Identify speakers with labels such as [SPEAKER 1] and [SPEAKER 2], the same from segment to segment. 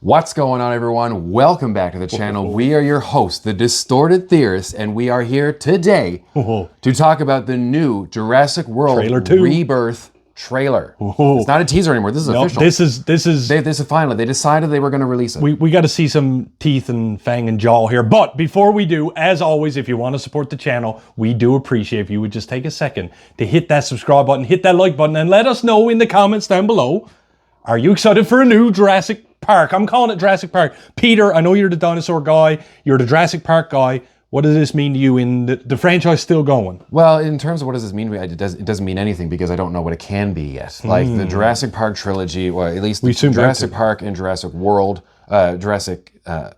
[SPEAKER 1] What's going on, everyone? Welcome back to the channel. We are your hosts, the Distorted Theorists, and we are here today to talk about the new Jurassic World Rebirth trailer. It's not a teaser anymore. This is official.
[SPEAKER 2] This is
[SPEAKER 1] finally. They decided they were going to release it.
[SPEAKER 2] We got to see some teeth and fang and jaw here. But before we do, as always, if you want to support the channel, we do appreciate if you would just take a second to hit that subscribe button, hit that like button, and let us know in the comments down below. Are you excited for a new Jurassic Park? I'm calling it Jurassic Park. Peter, I know you're the dinosaur guy. You're the Jurassic Park guy. What does this mean to you in the franchise still going?
[SPEAKER 1] Well, in terms of what does this mean, it doesn't mean anything because I don't know what it can be yet. Like the Jurassic Park trilogy, well, at least the Jurassic Park and Jurassic World, the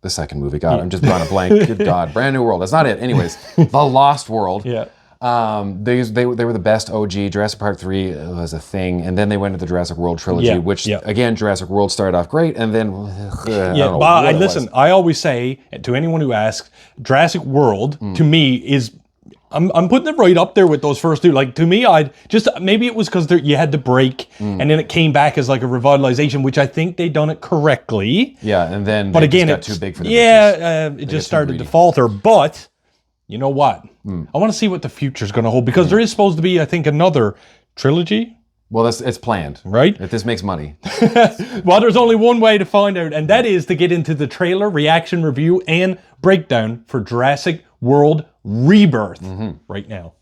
[SPEAKER 1] second movie. God, I'm just drawing a blank. Good God, Brand New World. That's not it. Anyways, The Lost World.
[SPEAKER 2] Yeah.
[SPEAKER 1] They were the best OG. Jurassic Park 3 was a thing, and then they went to the Jurassic World trilogy, which again, Jurassic World started off great, and then
[SPEAKER 2] listen, I always say to anyone who asks, Jurassic World to me is, I'm putting it right up there with those first two. Like to me, maybe it was because you had to break, and then it came back as like a revitalization, which I think they done it correctly.
[SPEAKER 1] Yeah, and then
[SPEAKER 2] but again,
[SPEAKER 1] it got too big for them.
[SPEAKER 2] It just started to falter, but. You know what? I want to see what the future's going to hold because there is supposed to be, I think, another trilogy.
[SPEAKER 1] Well, it's planned,
[SPEAKER 2] right?
[SPEAKER 1] If this makes money.
[SPEAKER 2] Well, there's only one way to find out, and that is to get into the trailer, reaction, review, and breakdown for Jurassic World Rebirth right now.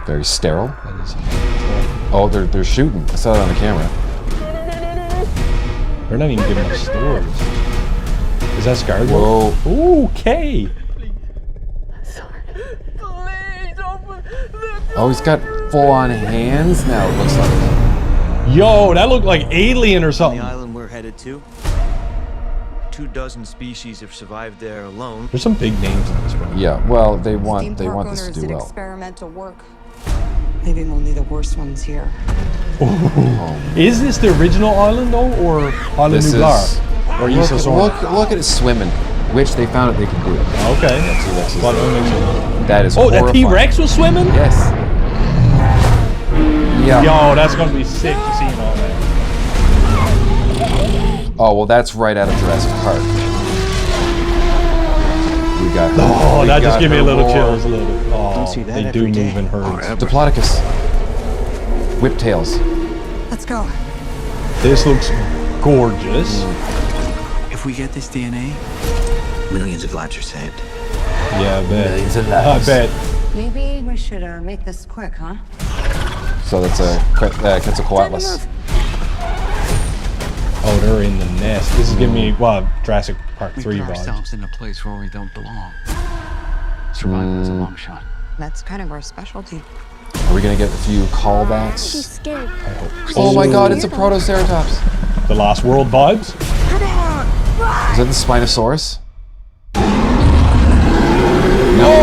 [SPEAKER 1] Very sterile. That is. Oh, they're shooting. I saw it on the camera.
[SPEAKER 2] They're not even giving us stories. Is that Scar?
[SPEAKER 1] Whoa.
[SPEAKER 2] Okay.
[SPEAKER 1] Oh, he's got full-on hands now. It looks like.
[SPEAKER 2] Yo, that looked like Alien or something.
[SPEAKER 3] The island we're headed to. 24 species have survived there alone.
[SPEAKER 2] There's some big names in this one.
[SPEAKER 1] Yeah. Well, they want this to do well.
[SPEAKER 4] Experimental work. Leaving only the worst ones here.
[SPEAKER 2] Is this the original island though, or Island Nublar? Or
[SPEAKER 1] look at it swimming, which they found that they can do it.
[SPEAKER 2] Okay.
[SPEAKER 1] That is.
[SPEAKER 2] Oh, that T-Rex was swimming?
[SPEAKER 1] Yes. Yeah.
[SPEAKER 2] Yo, that's gonna be sick seeing all that.
[SPEAKER 1] Oh well, that's right out of Jurassic Park. We got.
[SPEAKER 2] Oh, that just gave me a little chills, a little bit. Oh,
[SPEAKER 3] see that
[SPEAKER 2] they do move in herds.
[SPEAKER 1] Diplodocus. Whiptails.
[SPEAKER 4] Let's go.
[SPEAKER 2] This looks gorgeous.
[SPEAKER 3] If we get this DNA, millions of lives are saved.
[SPEAKER 2] Yeah, I bet.
[SPEAKER 1] Millions of lives.
[SPEAKER 2] I bet.
[SPEAKER 4] Maybe we should make this quick, huh?
[SPEAKER 1] So that's a Quetzalcoatlus.
[SPEAKER 2] Oh, they're in the nest. This is giving me, Jurassic Park 3
[SPEAKER 5] We put
[SPEAKER 2] vibes.
[SPEAKER 5] ourselves in a place where we don't belong. Survival is a long shot.
[SPEAKER 4] That's kind of our specialty.
[SPEAKER 1] Are we gonna get a few callbacks?
[SPEAKER 4] Scared.
[SPEAKER 1] Oh my God! It's a Protoceratops.
[SPEAKER 2] The Lost World vibes.
[SPEAKER 1] Is that the Spinosaurus?
[SPEAKER 2] No!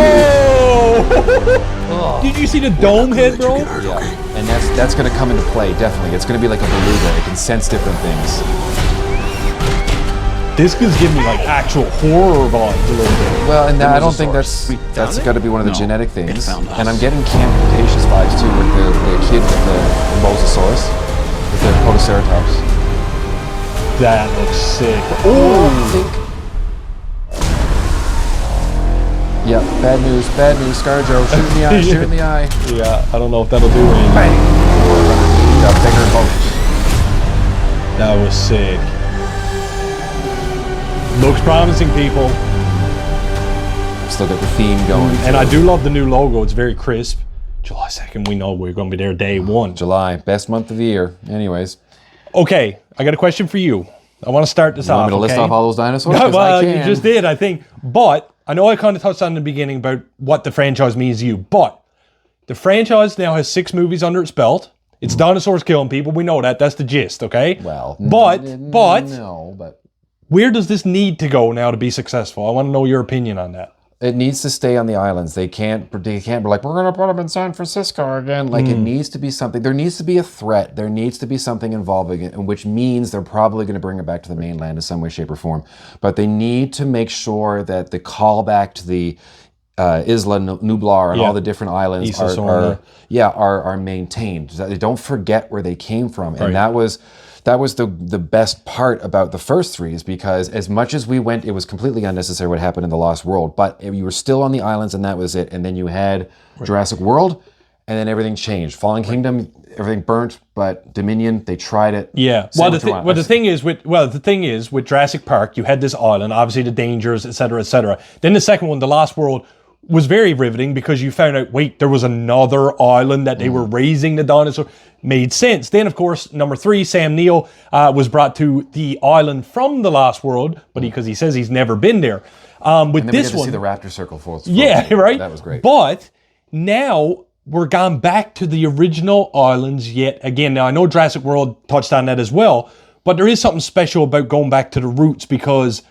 [SPEAKER 2] Did you see the dome head, bro?
[SPEAKER 1] Yeah, and that's gonna come into play definitely. It's gonna be like a beluga. It can sense different things.
[SPEAKER 2] This could give me like actual horror vibes a little bit.
[SPEAKER 1] Well, and I don't think that's got to be one of the genetic things. And I'm getting Camp Cretaceous vibes too with the kid with the Mosasaurus, with the Protoceratops.
[SPEAKER 2] That looks sick.
[SPEAKER 1] Oh! Yeah, bad news, ScarJo, shoot in the eye, shoot in the eye.
[SPEAKER 2] Yeah, I don't know if that'll do anything.
[SPEAKER 1] Bang! Yeah, bigger boat.
[SPEAKER 2] That was sick. Looks promising, people.
[SPEAKER 1] Still got the theme going.
[SPEAKER 2] And I do love the new logo. It's very crisp. July 2nd, we know we're going to be there day one.
[SPEAKER 1] July, best month of the year. Anyways.
[SPEAKER 2] Okay, I got a question for you. I want to start this off.
[SPEAKER 1] You want me to list off all those dinosaurs?
[SPEAKER 2] Well, you just did, I think. But I know I kind of touched on in the beginning about what the franchise means to you. But the franchise now has 6 movies under its belt. It's dinosaurs killing people. We know that. That's the gist, okay?
[SPEAKER 1] Well,
[SPEAKER 2] but
[SPEAKER 1] no, but
[SPEAKER 2] where does this need to go now to be successful? I want to know your opinion on that.
[SPEAKER 1] It needs to stay on the islands. They can't be like, we're going to put them in San Francisco again. Like, it needs to be something. There needs to be a threat. There needs to be something involving it, which means they're probably going to bring it back to the mainland in some way, shape, or form. But they need to make sure that the callback to the Isla Nublar and all the different islands are maintained. They don't forget where they came from. And that was the best part about the first three, is because as much as we went, it was completely unnecessary what happened in the Lost World, but you were still on the islands and that was it. And then you had Jurassic World, and then everything changed. Fallen Kingdom, everything burnt, but Dominion, they tried it.
[SPEAKER 2] Yeah. Well, the thing is with Jurassic Park, you had this island, obviously the dangers, etc., etc. Then the second one, the Lost World, was very riveting because you found out, wait, there was another island that they were raising the dinosaur. Made sense. Then, of course, number 3, Sam Neill was brought to the island from the Lost World, but because he says he's never been there. With this one,
[SPEAKER 1] see the Raptor Circle for
[SPEAKER 2] yeah, right.
[SPEAKER 1] That was great.
[SPEAKER 2] But now we're gone back to the original islands yet again. Now I know Jurassic World touched on that as well, but there is something special about going back to the roots because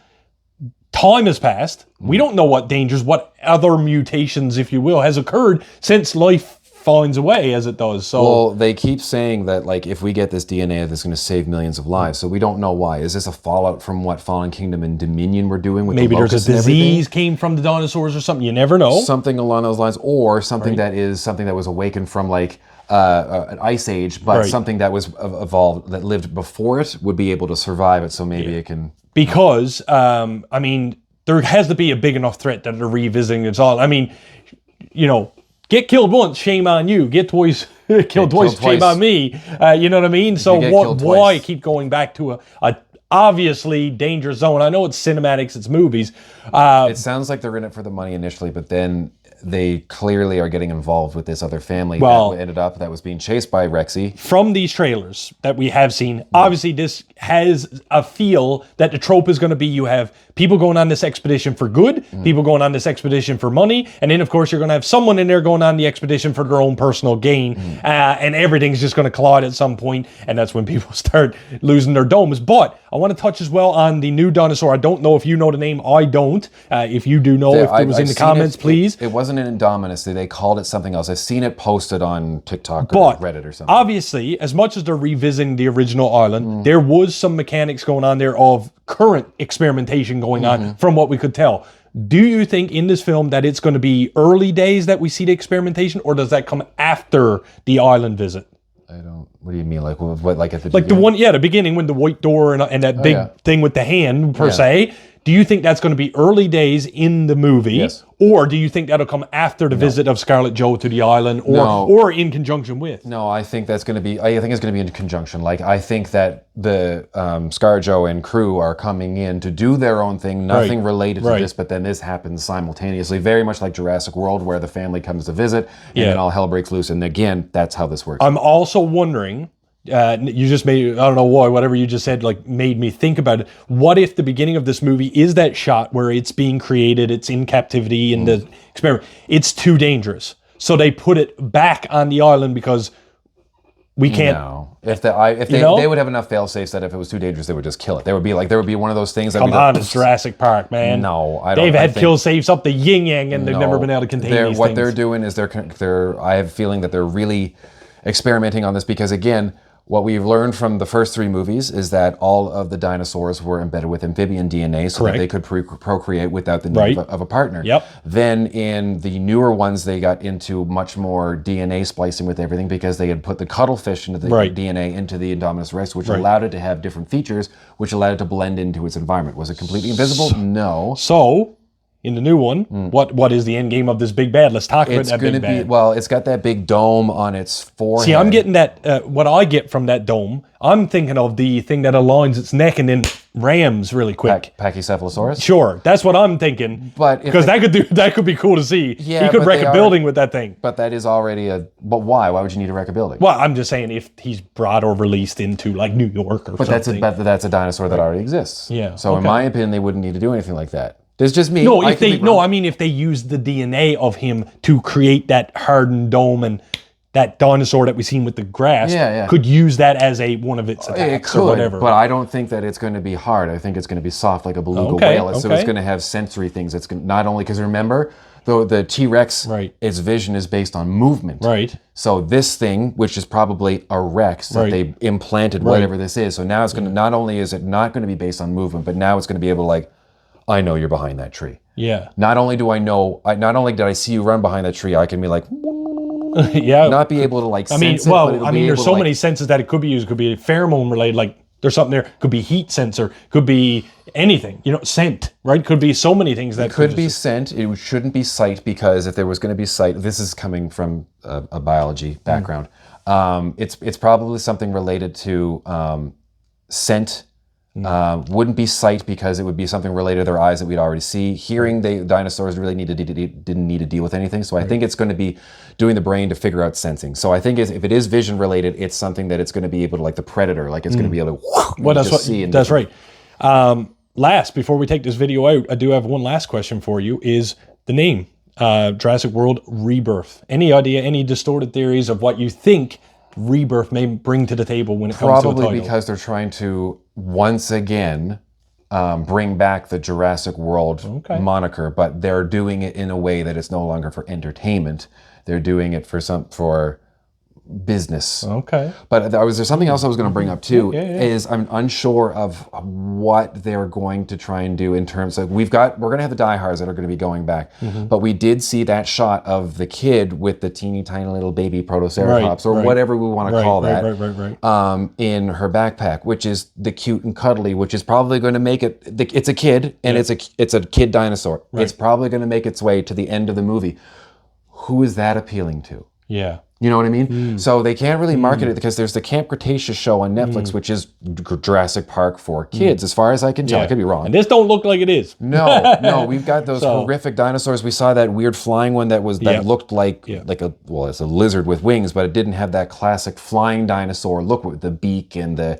[SPEAKER 2] time has passed. We don't know what dangers, what other mutations, if you will, has occurred since life finds a way as it does. So,
[SPEAKER 1] well, they keep saying that, like, if we get this DNA, that's going to save millions of lives. So we don't know why. Is this a fallout from what Fallen Kingdom and Dominion were doing with
[SPEAKER 2] maybe
[SPEAKER 1] the
[SPEAKER 2] there's a disease came from the dinosaurs or something? You never know.
[SPEAKER 1] Something along those lines, or something that was awakened from like an ice age, but something that was evolved that lived before it would be able to survive it. So maybe it can.
[SPEAKER 2] Because I mean, there has to be a big enough threat that they're revisiting it all. I mean, you know. Get killed once, shame on you. Get killed twice, shame on me. You know what I mean? So why keep going back to a obviously danger zone? I know it's cinematics, it's movies.
[SPEAKER 1] It sounds like they're in it for the money initially, but then they clearly are getting involved with this other family that was being chased by Rexy.
[SPEAKER 2] From these trailers that we have seen, obviously this has a feel that the trope is going to be you have people going on this expedition for good, people going on this expedition for money, and then of course you're going to have someone in there going on the expedition for their own personal gain, and everything's just going to collide at some point, and that's when people start losing their domes. But I want to touch as well on the new dinosaur. I don't know if you know the name. I don't. If you do know, if it was in the comments, please.
[SPEAKER 1] It wasn't an Indominus. They called it something else. I've seen it posted on TikTok or Reddit or something.
[SPEAKER 2] Obviously, as much as they're revisiting the original island, there was some mechanics going on there of current experimentation going on from what we could tell. Do you think in this film that it's going to be early days that we see the experimentation, or does that come after the island visit?
[SPEAKER 1] I don't. What do you mean? Like what? Like at the
[SPEAKER 2] beginning? The one? Yeah, the beginning when the white door and that big thing with the hand per se. Do you think that's going to be early days in the movie?
[SPEAKER 1] Yes.
[SPEAKER 2] Or do you think that'll come after the visit of Scarlett Jo to the island, or in conjunction with?
[SPEAKER 1] No, I think that's going to be. I think it's going to be in conjunction. Like I think that the Scarlett Jo and crew are coming in to do their own thing, nothing related to this. But then this happens simultaneously, very much like Jurassic World, where the family comes to visit, and then all hell breaks loose. And again, that's how this works.
[SPEAKER 2] I'm also wondering. You just made, I don't know why, whatever you just said, like made me think about it. What if the beginning of this movie is that shot where it's being created, it's in captivity in the experiment, it's too dangerous. So they put it back on the island because we can't.
[SPEAKER 1] No. If they would have enough fail safes that if it was too dangerous, they would just kill it. There would be one of those things that
[SPEAKER 2] come on, it's Jurassic Park, man.
[SPEAKER 1] No, I don't.
[SPEAKER 2] They've had kill safes up the yin yang, and they've never been able to contain these things.
[SPEAKER 1] What they're doing is I have a feeling that they're really experimenting on this because again. What we've learned from the first 3 movies is that all of the dinosaurs were embedded with amphibian DNA so that they could procreate without the need of a partner.
[SPEAKER 2] Yep.
[SPEAKER 1] Then in the newer ones, they got into much more DNA splicing with everything because they had put the cuttlefish into the DNA into the Indominus Rex, which allowed it to have different features, which allowed it to blend into its environment. Was it completely invisible? No.
[SPEAKER 2] So... in the new one, what is the end game of this big bad? Let's talk about that big bad.
[SPEAKER 1] Well, it's got that big dome on its forehead.
[SPEAKER 2] See, I'm getting that, what I get from that dome, I'm thinking of the thing that aligns its neck and then rams really quick.
[SPEAKER 1] Pachycephalosaurus?
[SPEAKER 2] Sure, that's what I'm thinking.
[SPEAKER 1] But
[SPEAKER 2] because that could be cool to see.
[SPEAKER 1] Yeah,
[SPEAKER 2] he could wreck a building with that thing.
[SPEAKER 1] But that is already but why? Why would you need to wreck a building?
[SPEAKER 2] Well, I'm just saying if he's brought or released into like New York or something.
[SPEAKER 1] But that's a dinosaur that already exists.
[SPEAKER 2] Yeah.
[SPEAKER 1] So in my opinion, they wouldn't need to do anything like that. There's just me.
[SPEAKER 2] I mean if they use the DNA of him to create that hardened dome and that dinosaur that we seen with the grass could use that as one of its attacks or whatever.
[SPEAKER 1] But I don't think that it's going to be hard. I think it's going to be soft like a beluga whale. So it's going to have sensory things. It's going to, not only because remember, the T-Rex, its vision is based on movement.
[SPEAKER 2] Right.
[SPEAKER 1] So this thing, which is probably a Rex that they implanted, whatever this is. So now it's going to, not only is it not going to be based on movement, but now it's going to be able to like, I know you're behind that tree.
[SPEAKER 2] Yeah.
[SPEAKER 1] Not only do I know, not only did I see you run behind that tree, I can be like, not be able to like sense it.
[SPEAKER 2] Well, I mean, there's so many senses that it could be used. It could be pheromone related, like there's something there. Could be heat sensor. Could be anything. You know, scent. Right? Could be so many things that
[SPEAKER 1] it could be scent. It shouldn't be sight, because if there was going to be sight, this is coming from a biology background. It's probably something related to scent. Wouldn't be sight, because it would be something related to their eyes that we'd already see. Hearing, the dinosaurs really didn't need to deal with anything. So I think it's going to be doing the brain to figure out sensing. So I think if it is vision related, it's something that it's going to be able to, like the predator, like it's going to be able to see.
[SPEAKER 2] That's right. Last, before we take this video out, I do have one last question for you, is the name, Jurassic World Rebirth. Any idea, any distorted theories of what you think Rebirth may bring to the table when it comes to the title?
[SPEAKER 1] Probably because they're trying to, once again, bring back the Jurassic World moniker, but they're doing it in a way that it's no longer for entertainment. They're doing it for business. Okay. But there something else I was going to bring up too, is I'm unsure of what they're going to try and do in terms of, we're going to have the diehards that are going to be going back, but we did see that shot of the kid with the teeny tiny little baby protoceratops or whatever we want to call that in her backpack, which is the cute and cuddly, which is probably going to make it, it's a kid and it's a kid dinosaur. It's probably going to make its way to the end of the movie. Who is that appealing to? Yeah. You know what I mean? So they can't really market it, because there's the Camp Cretaceous show on Netflix, which is Jurassic Park for kids, as far as I can tell. I could be wrong.
[SPEAKER 2] And this don't look like it is.
[SPEAKER 1] No, we've got those horrific dinosaurs. We saw that weird flying one that looked like it's a lizard with wings, but it didn't have that classic flying dinosaur look with the beak and the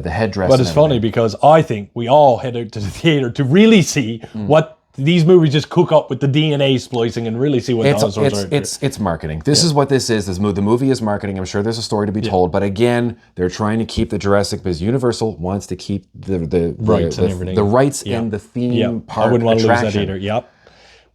[SPEAKER 1] headdress.
[SPEAKER 2] But it's funny, because I think we all head out to the theater to really see what these movies just cook up with the DNA splicing and really see what dinosaurs are.
[SPEAKER 1] It's marketing. This is what this is. The movie is marketing. I'm sure there's a story to be told, but again, they're trying to keep the Jurassic, because Universal wants to keep the rights and everything. The rights and the theme park
[SPEAKER 2] I wouldn't want to lose that either. Yep.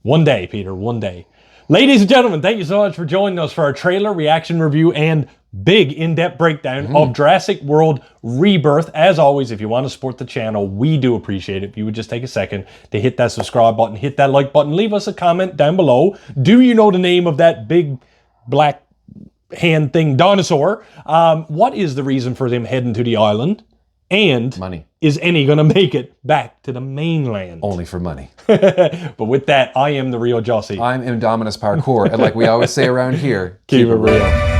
[SPEAKER 2] One day, Peter. One day. Ladies and gentlemen, thank you so much for joining us for our trailer reaction review and big in-depth breakdown of Jurassic World Rebirth. As always, if you want to support the channel, we do appreciate it if you would just take a second to hit that subscribe button, hit that like button, leave us a comment down below. Do you know the name of that big black hand thing dinosaur? What is the reason for them heading to the island? And
[SPEAKER 1] money.
[SPEAKER 2] Is any going to make it back to the mainland?
[SPEAKER 1] Only for money.
[SPEAKER 2] But with that, I am the real Jussy.
[SPEAKER 1] I'm Indominus Parkour, and like we always say around here,
[SPEAKER 2] keep it real.